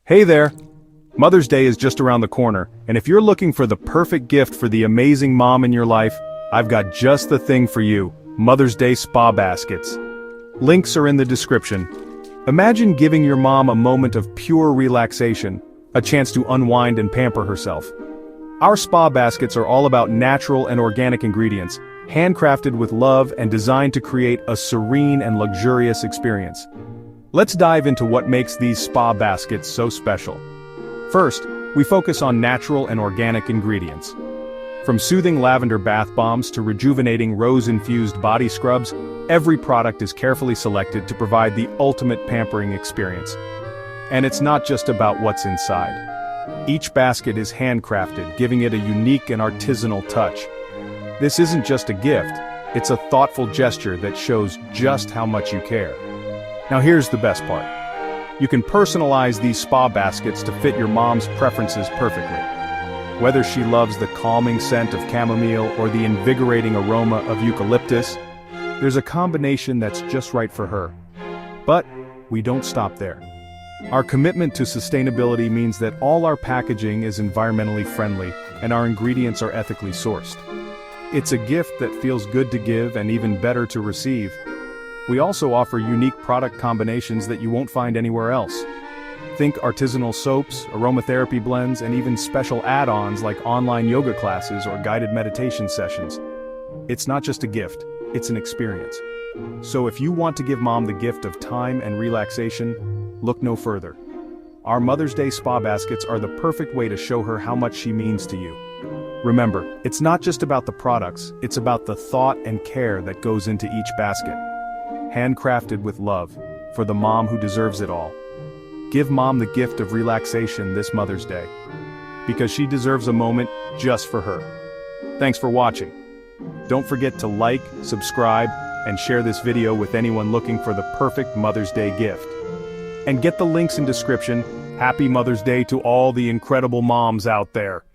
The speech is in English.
Hey there! Mother's Day is just around the corner, and if you're looking for the perfect gift for the amazing mom in your life, I've got just the thing for you: Mother's Day spa baskets. Links are in the description. Imagine giving your mom a moment of pure relaxation, a chance to unwind and pamper herself. Our spa baskets are all about natural and organic ingredients, handcrafted with love and designed to create a serene and luxurious experience. Let's dive into what makes these spa baskets so special. First, we focus on natural and organic ingredients. From soothing lavender bath bombs to rejuvenating rose-infused body scrubs, every product is carefully selected to provide the ultimate pampering experience. And it's not just about what's inside. Each basket is handcrafted, giving it a unique and artisanal touch. This isn't just a gift, it's a thoughtful gesture that shows just how much you care. Now here's the best part. You can personalize these spa baskets to fit your mom's preferences perfectly. Whether she loves the calming scent of chamomile or the invigorating aroma of eucalyptus, there's a combination that's just right for her. But we don't stop there. Our commitment to sustainability means that all our packaging is environmentally friendly and our ingredients are ethically sourced. It's a gift that feels good to give and even better to receive. We also offer unique product combinations that you won't find anywhere else. Think artisanal soaps, aromatherapy blends, and even special add-ons like online yoga classes or guided meditation sessions. It's not just a gift, it's an experience. So if you want to give mom the gift of time and relaxation, look no further. Our Mother's Day spa baskets are the perfect way to show her how much she means to you. Remember, it's not just about the products, it's about the thought and care that goes into each basket. Handcrafted with love, for the mom who deserves it all. Give mom the gift of relaxation this Mother's Day, because she deserves a moment just for her. Thanks for watching. Don't forget to like, subscribe, and share this video with anyone looking for the perfect Mother's Day gift. And get the links in description. Happy Mother's Day to all the incredible moms out there.